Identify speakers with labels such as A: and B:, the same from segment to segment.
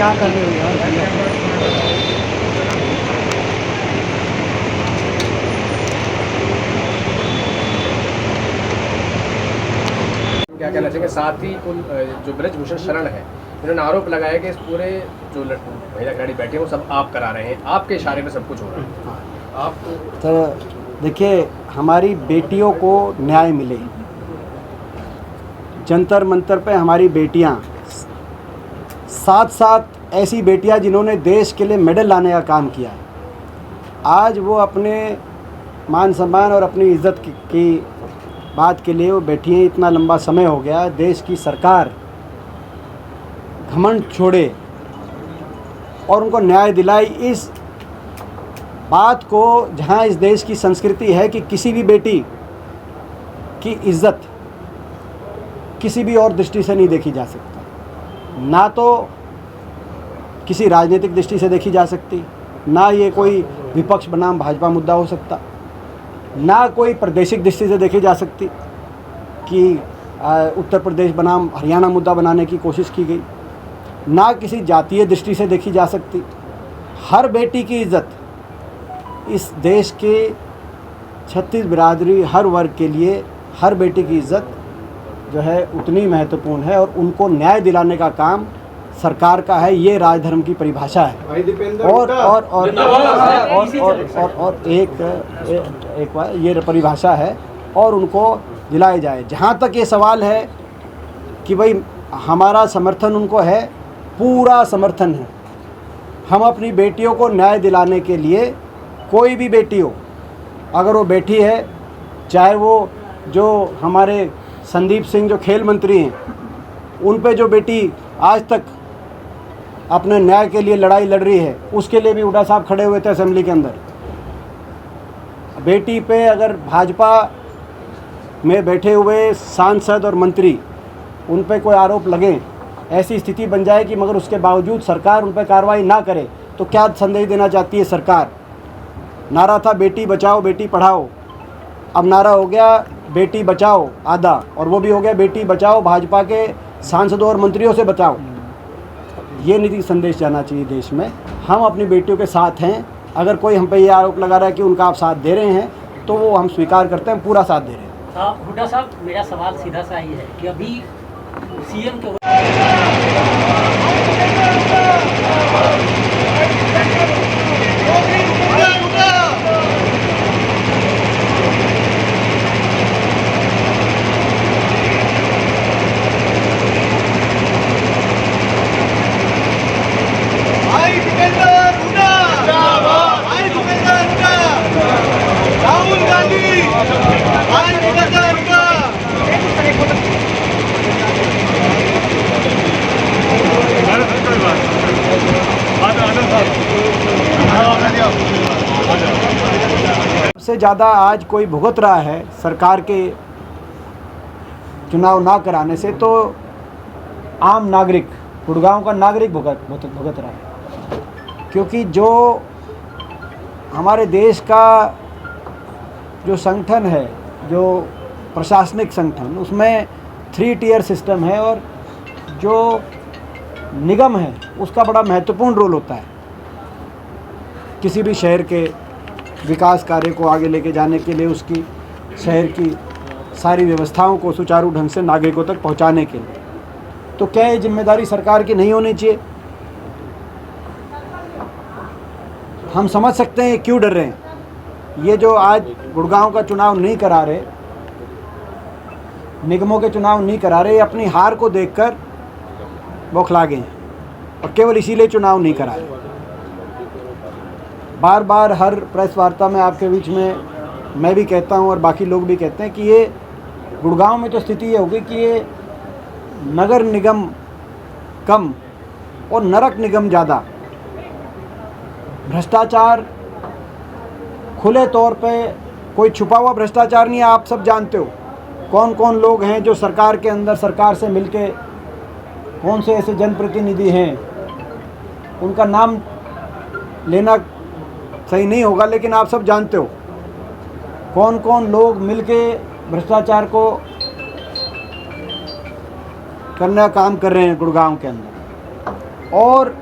A: क्या कर रहे हो यार?
B: क्या कहना चाहिए? साथ ही जो ब्रजभूषण शरण है, इन्होंने आरोप लगाया कि इस पूरे जो महिला खिलाड़ी बैठे हैं वो सब आप करा रहे हैं, आपके इशारे पे सब कुछ हो रहा है। आप
A: तो देखिए, हमारी बेटियों को न्याय मिले, जंतर मंतर पे हमारी बेटियां, साथ साथ ऐसी बेटियां जिन्होंने देश के लिए मेडल लाने का काम किया है, आज वो अपने मान सम्मान और अपनी इज्जत की बात के लिए वो बैठी हैं। इतना लंबा समय हो गया, देश की सरकार घमंड छोड़े और उनको न्याय दिलाई। इस बात को, जहाँ इस देश की संस्कृति है कि किसी भी बेटी की इज्जत किसी भी और दृष्टि से नहीं देखी जा सकती, ना तो किसी राजनीतिक दृष्टि से देखी जा सकती, ना ये कोई विपक्ष बनाम भाजपा मुद्दा हो सकता, ना कोई प्रादेशिक दृष्टि से देखी जा सकती कि उत्तर प्रदेश बनाम हरियाणा मुद्दा बनाने की कोशिश की गई, ना किसी जातीय दृष्टि से देखी जा सकती। हर बेटी की इज्जत इस देश के 36 बिरादरी, हर वर्ग के लिए हर बेटी की इज्जत जो है उतनी महत्वपूर्ण है और उनको न्याय दिलाने का काम सरकार का है। ये राजधर्म की परिभाषा है। और एक बार ये परिभाषा है और उनको दिलाए जाए। जहाँ तक ये सवाल है कि भाई हमारा समर्थन उनको है, पूरा समर्थन है। हम अपनी बेटियों को न्याय दिलाने के लिए, कोई भी बेटी हो, अगर वो बेटी है, चाहे वो जो हमारे संदीप सिंह जो खेल मंत्री हैं, उन पे जो बेटी आज तक अपने न्याय के लिए लड़ाई लड़ रही है, उसके लिए भी हुड्डा साहब खड़े हुए थे असेंबली के अंदर। बेटी पे अगर भाजपा में बैठे हुए सांसद और मंत्री उन पे कोई आरोप लगे, ऐसी स्थिति बन जाए कि मगर उसके बावजूद सरकार उन पर कार्रवाई ना करे, तो क्या संदेश देना चाहती है सरकार? नारा था बेटी बचाओ बेटी पढ़ाओ, अब नारा हो गया बेटी बचाओ आधा, और वो भी हो गया बेटी बचाओ भाजपा के सांसदों और मंत्रियों से बचाओ। ये नीति संदेश जाना चाहिए देश में। हम अपनी बेटियों के साथ हैं। अगर कोई हम पे ये आरोप लगा रहा है कि उनका आप साथ दे रहे हैं, तो वो हम स्वीकार करते हैं, पूरा साथ दे रहे हैं।
C: हुड्डा साहब, मेरा सवाल सीधा सा ही है कि अभी सीएम के
A: सबसे ज़्यादा आज कोई भुगत रहा है सरकार के चुनाव ना कराने से, तो आम नागरिक, गुड़गांव का नागरिक भुगत रहा है। क्योंकि जो हमारे देश का जो संगठन है, जो प्रशासनिक संगठन, उसमें 3 टियर सिस्टम है और जो निगम है उसका बड़ा महत्वपूर्ण रोल होता है किसी भी शहर के विकास कार्य को आगे लेके जाने के लिए, उसकी शहर की सारी व्यवस्थाओं को सुचारू ढंग से नागरिकों तक पहुंचाने के लिए। तो क्या ये जिम्मेदारी सरकार की नहीं होनी चाहिए? हम समझ सकते हैं क्यों डर रहे हैं। ये जो आज गुड़गांव का चुनाव नहीं करा रहे, निगमों के चुनाव नहीं करा रहे, अपनी हार को देखकर बौखला गए हैं और केवल इसीलिए चुनाव नहीं करा रहे। बार बार हर प्रेस वार्ता में आपके बीच में मैं भी कहता हूं और बाकी लोग भी कहते हैं कि ये गुड़गांव में तो स्थिति ये होगी कि ये नगर निगम कम और नरक निगम ज़्यादा। भ्रष्टाचार खुले तौर पे, कोई छुपा हुआ भ्रष्टाचार नहीं है। आप सब जानते हो कौन कौन लोग हैं जो सरकार के अंदर, सरकार से मिलके, कौन से ऐसे जनप्रतिनिधि हैं, उनका नाम लेना सही नहीं होगा, लेकिन आप सब जानते हो कौन कौन लोग मिलके भ्रष्टाचार को करने का काम कर रहे हैं गुड़गांव के अंदर। और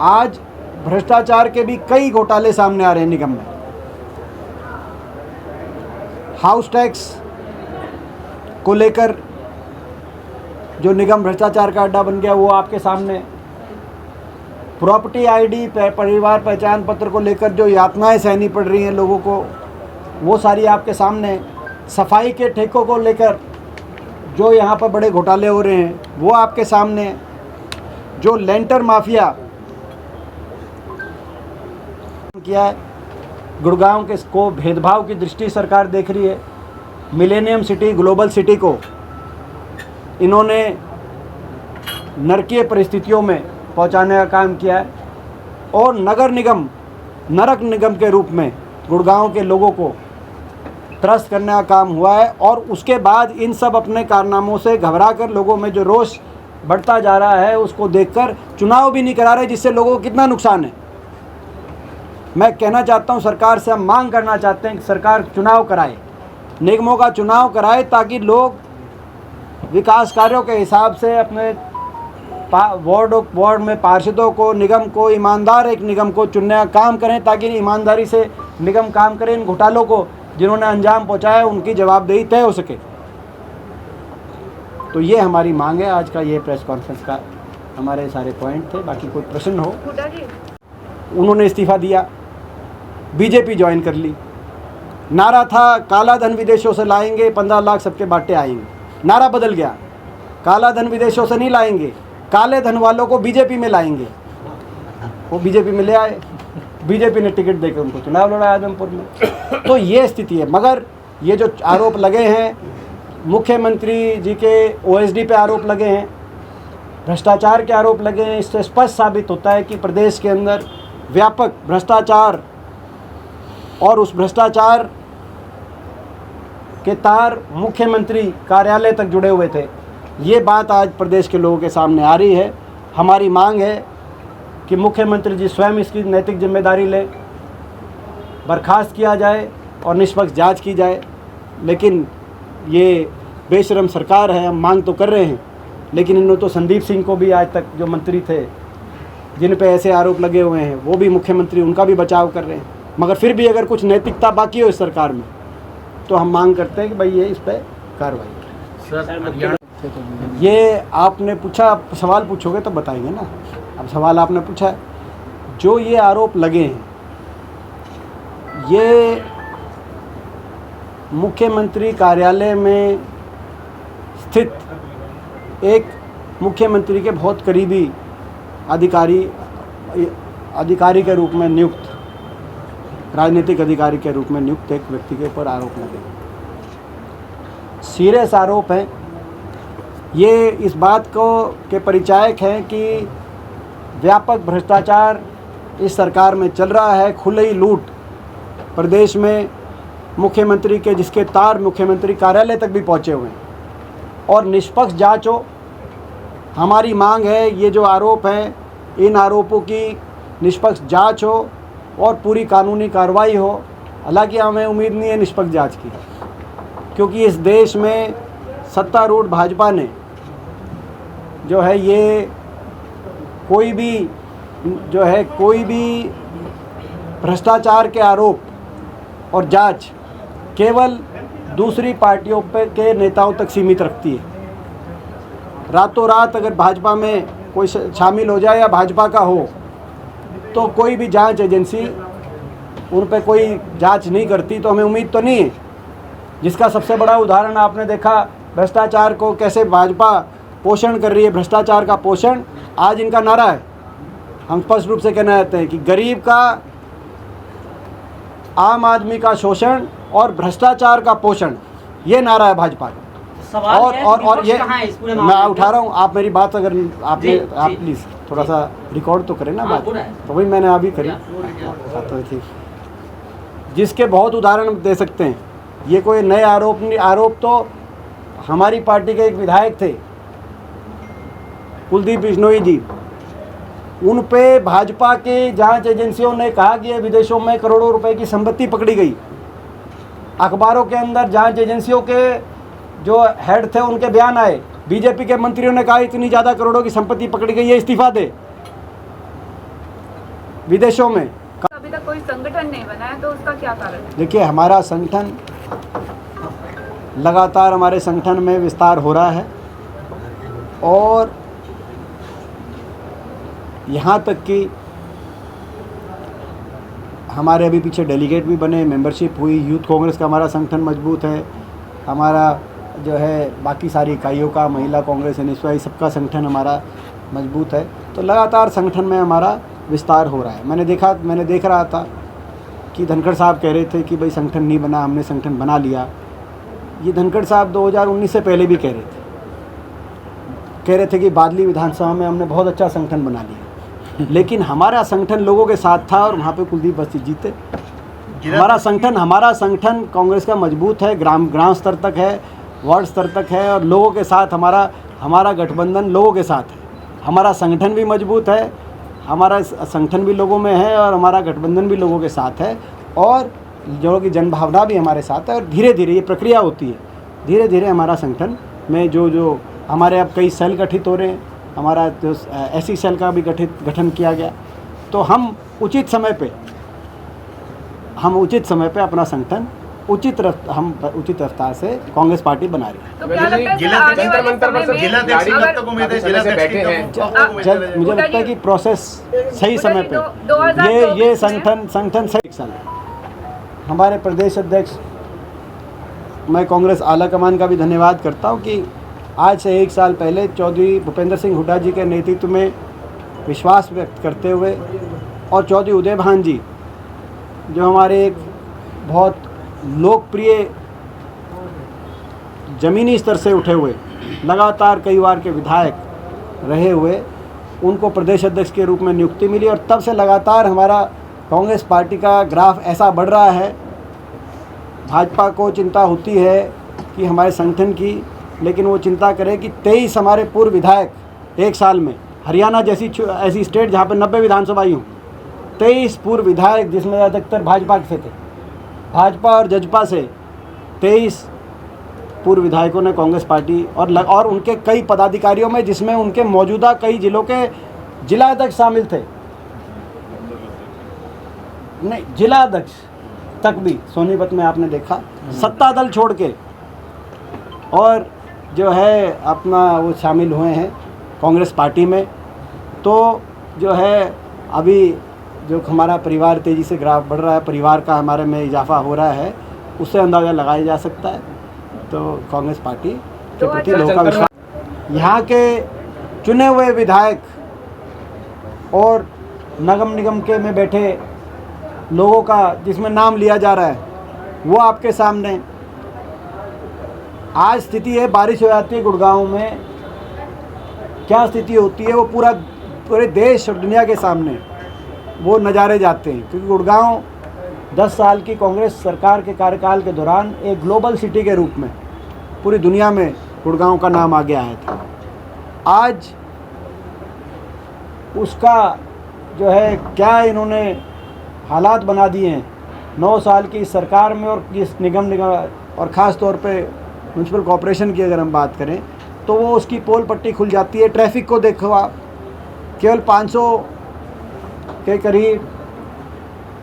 A: आज भ्रष्टाचार के भी कई घोटाले सामने आ रहे हैं निगम में। हाउस टैक्स को लेकर जो निगम भ्रष्टाचार का अड्डा बन गया वो आपके सामने। प्रॉपर्टी आईडी परिवार पहचान पत्र को लेकर जो यातनाएं सहनी पड़ रही हैं लोगों को, वो सारी आपके सामने। सफाई के ठेकों को लेकर जो यहाँ पर बड़े घोटाले हो रहे हैं वो आपके सामने। जो लेंटर माफिया किया है, गुड़गांव के को भेदभाव की दृष्टि सरकार देख रही है। मिलेनियम सिटी, ग्लोबल सिटी को इन्होंने नरकीय परिस्थितियों में पहुंचाने का काम किया है और नगर निगम नरक निगम के रूप में गुड़गांव के लोगों को त्रस्त करने का काम हुआ है। और उसके बाद इन सब अपने कारनामों से घबरा कर लोगों में जो रोष बढ़ता जा रहा है उसको देखकर चुनाव भी नहीं करा रहे, जिससे लोगों को कितना नुकसान है। मैं कहना चाहता हूं, सरकार से हम मांग करना चाहते हैं कि सरकार चुनाव कराए, निगमों का चुनाव कराए, ताकि लोग विकास कार्यों के हिसाब से अपने वार्ड में पार्षदों को, निगम को, ईमानदार एक निगम को चुनने का काम करें, ताकि ईमानदारी से निगम काम करें। इन घोटालों को जिन्होंने अंजाम पहुंचाया उनकी जवाबदेही तय हो सके। तो ये हमारी मांग है। आज का ये प्रेस कॉन्फ्रेंस का हमारे सारे पॉइंट थे। बाकी कोई प्रश्न हो। उन्होंने इस्तीफा दिया, बीजेपी ज्वाइन कर ली। नारा था काला धन विदेशों से लाएंगे, 15 लाख सबके बाटे आएंगे। नारा बदल गया, काला धन विदेशों से नहीं लाएंगे, काले धन वालों को बीजेपी में लाएंगे। वो बीजेपी में ले आए, बीजेपी ने टिकट देकर उनको चुनाव लड़ा आजमपुर में। तो ये स्थिति है। मगर ये जो आरोप लगे हैं, मुख्यमंत्री जी के ओएसडी पे आरोप लगे हैं, भ्रष्टाचार के आरोप लगे हैं, इससे स्पष्ट साबित होता है कि प्रदेश के अंदर व्यापक भ्रष्टाचार और उस भ्रष्टाचार के तार मुख्यमंत्री कार्यालय तक जुड़े हुए थे। ये बात आज प्रदेश के लोगों के सामने आ रही है। हमारी मांग है कि मुख्यमंत्री जी स्वयं इसकी नैतिक जिम्मेदारी लें, बर्खास्त किया जाए और निष्पक्ष जांच की जाए। लेकिन ये बेशरम सरकार है, हम मांग तो कर रहे हैं, लेकिन इन्होंने तो संदीप सिंह को भी आज तक जो मंत्री थे जिन पे ऐसे आरोप लगे हुए हैं वो भी मुख्यमंत्री उनका भी बचाव कर रहे हैं। मगर फिर भी अगर कुछ नैतिकता बाकी हो इस सरकार में तो हम मांग करते हैं कि भाई ये इस पर कार्रवाई। ये आपने पूछा, सवाल पूछोगे तो बताएंगे ना। अब सवाल आपने पूछा है, जो ये आरोप लगे हैं ये मुख्यमंत्री कार्यालय में स्थित एक मुख्यमंत्री के बहुत करीबी अधिकारी के रूप में नियुक्त, राजनीतिक अधिकारी के रूप में नियुक्त एक व्यक्ति के ऊपर आरोप लगे। सीरियस आरोप हैं। ये इस बात को के परिचायक हैं कि व्यापक भ्रष्टाचार इस सरकार में चल रहा है, खुली लूट प्रदेश में मुख्यमंत्री के, जिसके तार मुख्यमंत्री कार्यालय तक भी पहुंचे हुए हैं। और निष्पक्ष जांच हो। हमारी मांग है ये जो आरोप हैं, इन आरोपों की निष्पक्ष जांच हो और पूरी कानूनी कार्रवाई हो। हालांकि हमें उम्मीद नहीं है निष्पक्ष जांच की, क्योंकि इस देश में सत्तारूढ़ भाजपा ने जो है ये कोई भी भ्रष्टाचार के आरोप और जांच केवल दूसरी पार्टियों पे के नेताओं तक सीमित रखती है। रातों रात अगर भाजपा में कोई शामिल हो जाए या भाजपा का हो तो कोई भी जांच एजेंसी उन पे कोई जांच नहीं करती। तो हमें उम्मीद तो नहीं है। जिसका सबसे बड़ा उदाहरण आपने देखा, भ्रष्टाचार को कैसे भाजपा पोषण कर रही है, भ्रष्टाचार का पोषण आज इनका नारा है। हम स्पष्ट रूप से कहना चाहते हैं कि गरीब का, आम आदमी का शोषण और भ्रष्टाचार का पोषण, ये नारा है भाजपा का। और ये मैं उठा रहा हूँ, आप मेरी बात अगर आपने आप प्लीज़ थोड़ा सा रिकॉर्ड तो करें ना बात, तो वही मैंने अभी करी। तो ठीक, जिसके बहुत उदाहरण दे सकते हैं। ये कोई नए आरोप नहीं। आरोप तो हमारी पार्टी के एक विधायक थे कुलदीप बिश्नोई जी, उन पे भाजपा के जांच एजेंसियों ने कहा कि विदेशों में करोड़ों रुपए की संपत्ति पकड़ी गई। अखबारों के अंदर जांच एजेंसियों के जो हेड थे उनके बयान आए। बीजेपी के मंत्रियों ने कहा इतनी ज़्यादा करोड़ों की संपत्ति पकड़ी गई है, इस्तीफा दे। विदेशों में।
D: अभी तक कोई संगठन नहीं बना है, तो उसका क्या कारण है?
A: देखिए, हमारा संगठन लगातार, हमारे संगठन में विस्तार हो रहा है और यहाँ तक कि हमारे अभी पीछे डेलीगेट भी बने, मेंबरशिप हुई, यूथ कांग्रेस का हमारा संगठन मजबूत है, हमारा जो है बाकी सारी इकाइयों का, महिला कांग्रेस, एनएसवाई, सबका संगठन हमारा मजबूत है। तो लगातार संगठन में हमारा विस्तार हो रहा है। मैंने देख रहा था कि धनखड़ साहब कह रहे थे कि भाई संगठन नहीं बना, हमने संगठन बना लिया। ये धनखड़ साहब 2019 से पहले भी कह रहे थे कि बादली विधानसभा में हमने बहुत अच्छा संगठन बना लिया, लेकिन हमारा संगठन लोगों के साथ था और वहाँ पे कुलदीप बस्ती जीते। हमारा संगठन कांग्रेस का मजबूत है, ग्राम स्तर तक है, वार्ड स्तर तक है और लोगों के साथ हमारा गठबंधन लोगों के साथ है। हमारा संगठन भी मजबूत है, हमारा संगठन भी लोगों में है और हमारा गठबंधन भी लोगों के साथ है और जो कि जनभावना भी हमारे साथ है। और धीरे धीरे ये प्रक्रिया होती है, धीरे धीरे हमारा संगठन में जो हमारे अब कई सेल गठित हो रहे हैं, हमारा जो ऐसी सेल का भी गठन किया गया, तो हम उचित समय पे अपना संगठन उचित रफ्तार से कांग्रेस पार्टी बना रही है।
D: तो क्या लगता है सर, आने वाले समय में
A: मुझे लगता है कि प्रोसेस सही समय पे ये संगठन सही साल हमारे प्रदेश अध्यक्ष, मैं कांग्रेस आला कमान का भी धन्यवाद करता हूं कि आज से 1 साल पहले चौधरी भूपेंद्र सिंह हुड्डा जी के नेतृत्व में विश्वास व्यक्त करते हुए और चौधरी उदय भान जी जो हमारे एक बहुत लोकप्रिय ज़मीनी स्तर से उठे हुए, लगातार कई बार के विधायक रहे हुए, उनको प्रदेश अध्यक्ष के रूप में नियुक्ति मिली और तब से लगातार हमारा कांग्रेस पार्टी का ग्राफ ऐसा बढ़ रहा है। भाजपा को चिंता होती है कि हमारे संगठन की, लेकिन वो चिंता करे कि 23 हमारे पूर्व विधायक 1 साल में, हरियाणा जैसी ऐसी स्टेट जहाँ पर 90 विधानसभाएं हों, 23 पूर्व विधायक जिसमें अधिकतर भाजपा से थे, भाजपा और जजपा से 23 पूर्व विधायकों ने कांग्रेस पार्टी और उनके कई पदाधिकारियों में, जिसमें उनके मौजूदा कई जिलों के जिला अध्यक्ष शामिल थे, नहीं जिला अध्यक्ष तक भी सोनीपत में आपने देखा, सत्ता दल छोड़ के और जो है अपना वो शामिल हुए हैं कांग्रेस पार्टी में। तो जो है अभी जो हमारा परिवार तेज़ी से ग्राफ बढ़ रहा है, परिवार का हमारे में इजाफा हो रहा है, उससे अंदाज़ा लगाया जा सकता है। तो कांग्रेस पार्टी के प्रति लोगों का विश्वास, यहाँ के चुने हुए विधायक और नगम निगम के में बैठे लोगों का जिसमें नाम लिया जा रहा है, वो आपके सामने आज स्थिति है। बारिश हो जाती है गुड़गांव में, क्या स्थिति होती है वो पूरे देश और दुनिया के सामने वो नज़ारे जाते हैं, क्योंकि गुड़गांव 10 साल की कांग्रेस सरकार के कार्यकाल के दौरान एक ग्लोबल सिटी के रूप में पूरी दुनिया में गुड़गांव का नाम आगे आया था। आज उसका जो है क्या इन्होंने हालात बना दिए हैं 9 साल की सरकार में, और इस निगम और ख़ास तौर पे म्यूनसिपल कॉरपोरेशन की अगर हम बात करें तो वो उसकी पोल पट्टी खुल जाती है। ट्रैफिक को देखो आप, केवल 500 के करीब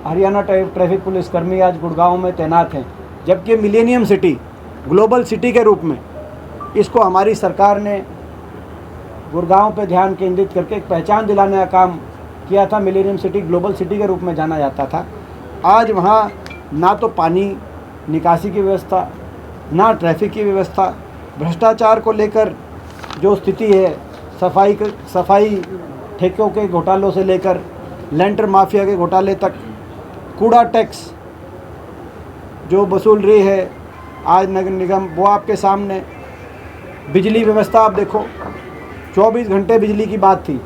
A: हरियाणा ट्रैफिक पुलिस कर्मी आज गुड़गांव में तैनात हैं, जबकि मिलेनियम सिटी, ग्लोबल सिटी के रूप में इसको हमारी सरकार ने गुड़गांव पे ध्यान केंद्रित करके एक पहचान दिलाने का काम किया था। मिलेनियम सिटी ग्लोबल सिटी के रूप में जाना जाता था। आज वहाँ ना तो पानी निकासी की व्यवस्था, ना ट्रैफिक की व्यवस्था, भ्रष्टाचार को लेकर जो स्थिति है, सफाई ठेकों के घोटालों से लेकर लेंटर माफिया के घोटाले तक, कूड़ा टैक्स जो वसूल रही है आज नगर निगम, वो आपके सामने। बिजली व्यवस्था आप देखो, 24 घंटे बिजली की बात थी,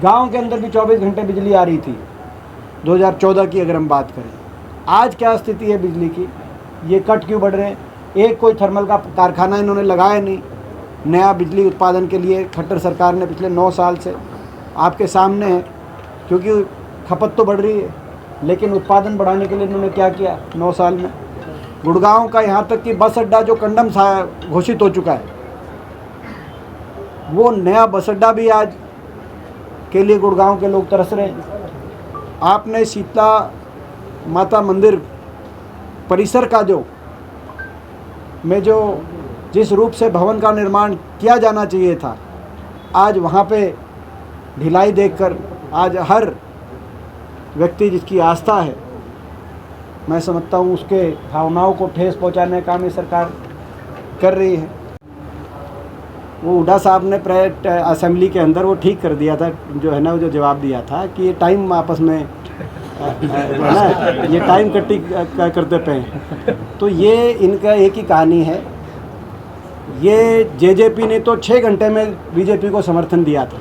A: गांव के अंदर भी 24 घंटे बिजली आ रही थी 2014 की अगर हम बात करें। आज क्या स्थिति है बिजली की, ये कट क्यों बढ़ रहे हैं? एक कोई थर्मल का कारखाना इन्होंने लगाया नहीं नया बिजली उत्पादन के लिए। खट्टर सरकार ने पिछले 9 साल से आपके सामने है, क्योंकि खपत तो बढ़ रही है, लेकिन उत्पादन बढ़ाने के लिए इन्होंने क्या किया 9 साल में? गुड़गांव का यहाँ तक कि बस अड्डा जो कंडम घोषित हो चुका है, वो नया बस अड्डा भी आज के लिए गुड़गांव के लोग तरस रहे हैं। आपने शीतला माता मंदिर परिसर का जो जिस रूप से भवन का निर्माण किया जाना चाहिए था, आज वहाँ पे ढिलाई देखकर आज हर व्यक्ति जिसकी आस्था है, मैं समझता हूँ उसके भावनाओं को ठेस पहुँचाने का काम ये सरकार कर रही है। वो हुड्डा साहब ने असेंबली के अंदर वो ठीक कर दिया था, जो है ना, वो जो जवाब दिया था कि ये टाइम आपस में जो है ना, ये टाइम कट्टी करते पे हैं। तो ये इनका एक ही कहानी है। ये जेजेपी ने तो 6 घंटे में बीजेपी को समर्थन दिया था,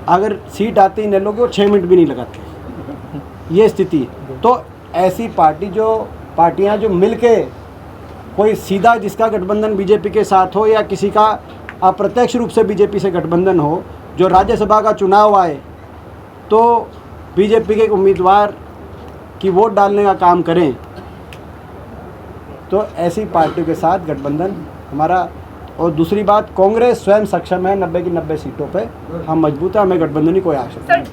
A: अगर सीट आती इन लोगों को 6 मिनट भी नहीं लगाते, ये स्थिति है। तो ऐसी पार्टियां जो मिलके कोई सीधा जिसका गठबंधन बीजेपी के साथ हो या किसी का अप्रत्यक्ष रूप से बीजेपी से गठबंधन हो, जो राज्यसभा का चुनाव आए तो बीजेपी के उम्मीदवार की वोट डालने का काम करें, तो ऐसी पार्टियों के साथ गठबंधन हमारा। और दूसरी बात, कांग्रेस स्वयं सक्षम है 90 की 90 सीटों पे, हम मजबूत है, हमें गठबंधन की कोई आवश्यकता नहीं।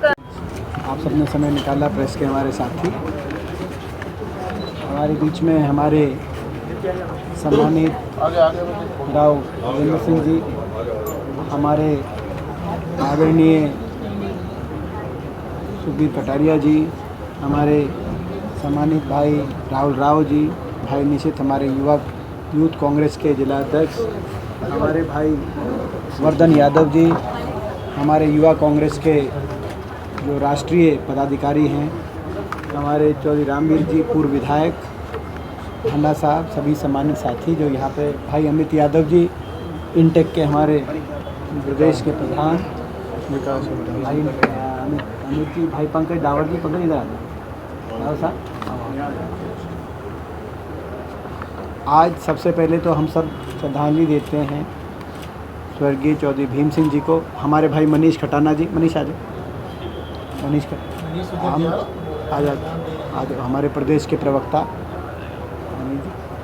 A: आप सबने समय निकाला, प्रेस के हमारे साथी, हमारे बीच में हमारे सम्मानित राव राजेंद्र सिंह जी, हमारे आदरणीय सुबीर कटारिया जी, हमारे सम्मानित भाई राहुल राव जी, भाई निशित हमारे यूथ कांग्रेस के जिला अध्यक्ष, हमारे भाई वर्धन यादव जी, हमारे युवा कांग्रेस के जो राष्ट्रीय पदाधिकारी हैं, हमारे चौधरी रामवीर जी पूर्व विधायक, हन्ना साहब, सभी सम्मानित साथी जो यहाँ पे, भाई अमित यादव जी इंटेक के हमारे प्रदेश के प्रधान, भाई अमित जी, भाई पंकज दावर जी, पंकज इधर आ साहब। आज सबसे पहले तो हम सब श्रद्धांजलि देते हैं स्वर्गीय चौधरी भीम सिंह जी को। हमारे भाई मनीष खटाना जी, मनीष आ जाओ, मनीष हम आज हमारे प्रदेश के प्रवक्ता,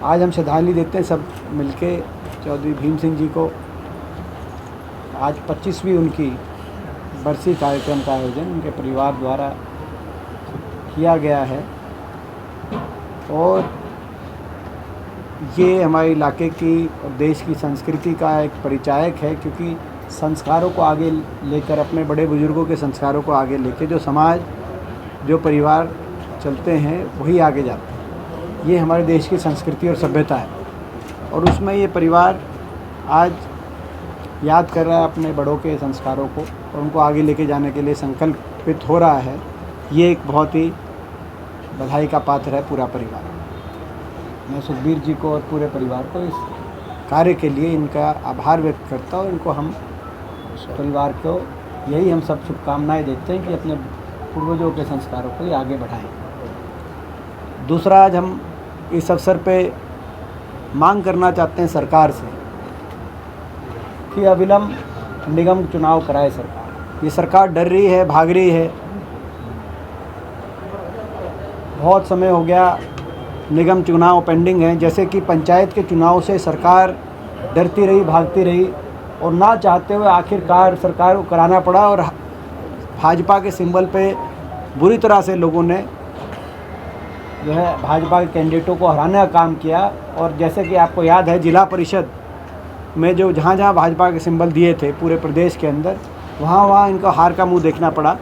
A: आज हम श्रद्धांजलि देते हैं सब मिलके चौधरी भीम सिंह जी को। आज 25वीं उनकी बरसी कार्यक्रम का आयोजन उनके परिवार द्वारा किया गया है, और ये हमारे इलाके की और देश की संस्कृति का एक परिचायक है, क्योंकि संस्कारों को आगे लेकर, अपने बड़े बुजुर्गों के संस्कारों को आगे लेकर जो समाज, जो परिवार चलते हैं वही आगे जाते हैं। ये हमारे देश की संस्कृति और सभ्यता है, और उसमें ये परिवार आज याद कर रहा है अपने बड़ों के संस्कारों को, और उनको आगे लेके जाने के लिए संकल्पित हो रहा है। ये एक बहुत ही बधाई का पात्र है पूरा परिवार। मैं सुखबीर जी को और पूरे परिवार को इस कार्य के लिए इनका आभार व्यक्त करता हूँ, और इनको हम परिवार को यही हम सब शुभकामनाएं देते हैं कि अपने पूर्वजों के संस्कारों को आगे बढ़ाएं। दूसरा, आज हम इस अवसर पे मांग करना चाहते हैं सरकार से कि अविलंब निगम चुनाव कराए सरकार। ये सरकार डर रही है, भाग रही है। बहुत समय हो गया निगम चुनाव पेंडिंग हैं, जैसे कि पंचायत के चुनाव से सरकार डरती रही, भागती रही, और ना चाहते हुए आखिरकार सरकार को कराना पड़ा, और भाजपा के सिंबल पे बुरी तरह से लोगों ने जो है भाजपा के कैंडिडेटों को हराने का काम किया। और जैसे कि आपको याद है, जिला परिषद में जो जहाँ भाजपा के सिंबल दिए थे पूरे प्रदेश के अंदर, वहाँ इनका हार का मुंह देखना पड़ा।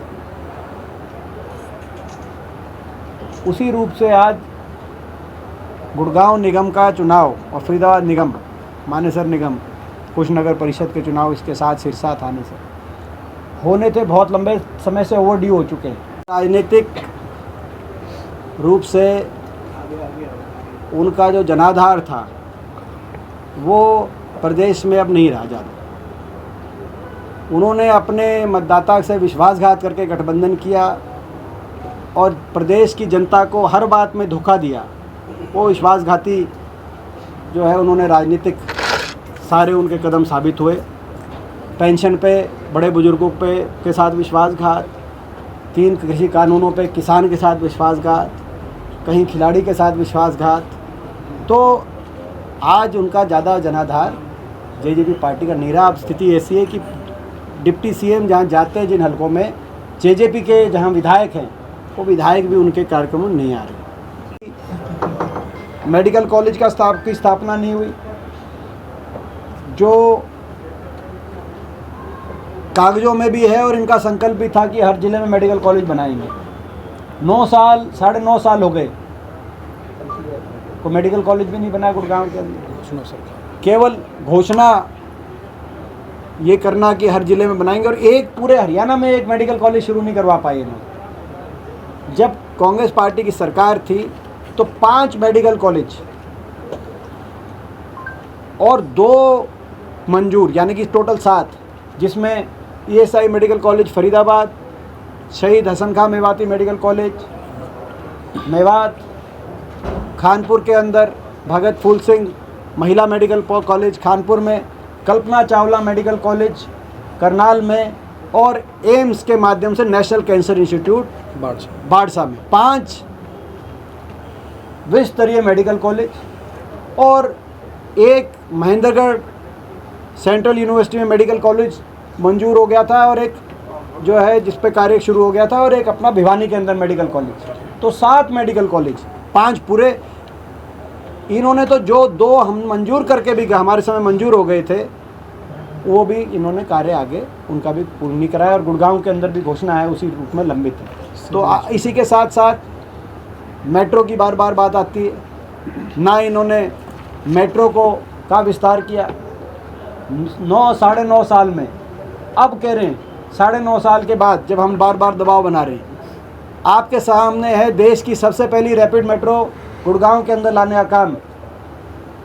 A: उसी रूप से आज गुड़गांव निगम का चुनाव और फरीदाबाद निगम, मानेसर निगम, कुशनगर परिषद के चुनाव इसके साथ सिरसा थाने से होने थे, बहुत लंबे समय से ओवरड्यू हो चुके हैं। राजनीतिक रूप से उनका जो जनाधार था वो प्रदेश में अब नहीं रहा ज़्यादा। उन्होंने अपने मतदाता से विश्वासघात करके गठबंधन किया और प्रदेश की जनता को हर बात में धोखा दिया। वो विश्वासघाती जो है, उन्होंने राजनीतिक सारे उनके कदम साबित हुए। पेंशन पे, बड़े बुजुर्गों पे के साथ विश्वासघात, 3 कृषि कानूनों पे किसान के साथ विश्वासघात, कहीं खिलाड़ी के साथ विश्वासघात। तो आज उनका ज़्यादा जनाधार जेजेपी पार्टी का नहीं रहा। अब स्थिति ऐसी है कि डिप्टी सीएम जहाँ जाते हैं जिन हलकों में, जेजेपी के जहाँ विधायक हैं, वो विधायक भी उनके कार्यक्रमों में नहीं आ रहे। मेडिकल कॉलेज की स्थापना नहीं हुई, जो कागजों में भी है और इनका संकल्प भी था कि हर जिले में मेडिकल कॉलेज बनाएंगे। 9 साल 9.5 साल हो गए, को मेडिकल कॉलेज भी नहीं बना गुड़गांव के अंदर। केवल घोषणा ये करना कि हर जिले में बनाएंगे, और एक पूरे हरियाणा में एक मेडिकल कॉलेज शुरू नहीं करवा पाए इन्होंने। जब कांग्रेस पार्टी की सरकार थी तो 5 मेडिकल कॉलेज और 2 मंजूर, यानी कि टोटल 7, जिसमें ईएसआई मेडिकल कॉलेज फरीदाबाद, शहीद हसन खां मेवाती मेडिकल कॉलेज मेवात, खानपुर के अंदर भगत फूल सिंह महिला मेडिकल कॉलेज खानपुर में, कल्पना चावला मेडिकल कॉलेज करनाल में, और एम्स के माध्यम से नेशनल कैंसर इंस्टीट्यूट बाड़सा में 5 विश्व स्तरीय मेडिकल कॉलेज, और एक महेंद्रगढ़ सेंट्रल यूनिवर्सिटी में मेडिकल कॉलेज मंजूर हो गया था, और एक जो है जिस पे कार्य शुरू हो गया था, और एक अपना भिवानी के अंदर मेडिकल कॉलेज। तो 7 मेडिकल कॉलेज, 5 पूरे। इन्होंने तो जो 2 हम मंजूर करके भी हमारे समय मंजूर हो गए थे, वो भी इन्होंने कार्य आगे उनका भी पूर्ण नहीं कराया, और गुड़गांव के अंदर भी घोषणा है उसी रूप में लंबित है। तो इसी के साथ साथ मेट्रो की बार बार बात आती है, ना इन्होंने मेट्रो का विस्तार किया 9-9.5 साल में। अब कह रहे हैं 9.5 साल के बाद, जब हम बार बार दबाव बना रहे हैं, आपके सामने है देश की सबसे पहली रैपिड मेट्रो गुड़गांव के अंदर लाने का काम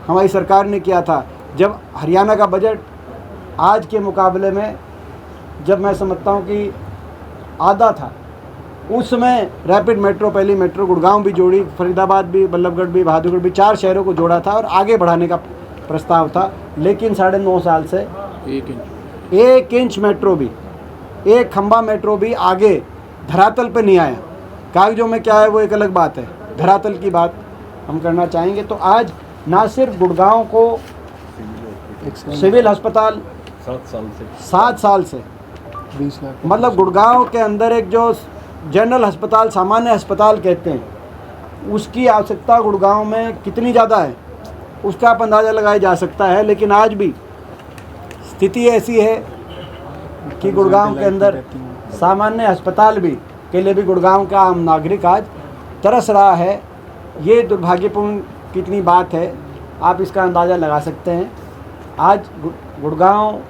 A: हमारी सरकार ने किया था। जब हरियाणा का बजट आज के मुकाबले में, जब मैं समझता हूँ कि आधा था, उस समय रैपिड मेट्रो, पहली मेट्रो गुड़गांव भी जोड़ी, फरीदाबाद भी, बल्लभगढ़ भी, बहादुरगढ़ भी, 4 शहरों को जोड़ा था और आगे बढ़ाने का प्रस्ताव था। लेकिन 9.5 साल से 1 इंच मेट्रो भी, एक खंबा मेट्रो भी आगे धरातल पे नहीं आया। कागजों में क्या है वो एक अलग बात है, धरातल की बात हम करना चाहेंगे। तो आज ना सिर्फ गुड़गांव को सिविल अस्पताल 7 साल से 20 लाख, मतलब गुड़गांव के अंदर एक जो जनरल अस्पताल, सामान्य अस्पताल कहते हैं, उसकी आवश्यकता गुड़गांव में कितनी ज़्यादा है उसका आप अंदाज़ा लगाया जा सकता है। लेकिन आज भी स्थिति ऐसी है कि गुड़गांव के अंदर सामान्य अस्पताल भी के लिए भी गुड़गांव का आम नागरिक आज तरस रहा है। ये दुर्भाग्यपूर्ण कितनी बात है, आप इसका अंदाज़ा लगा सकते हैं। आज गुड़गांव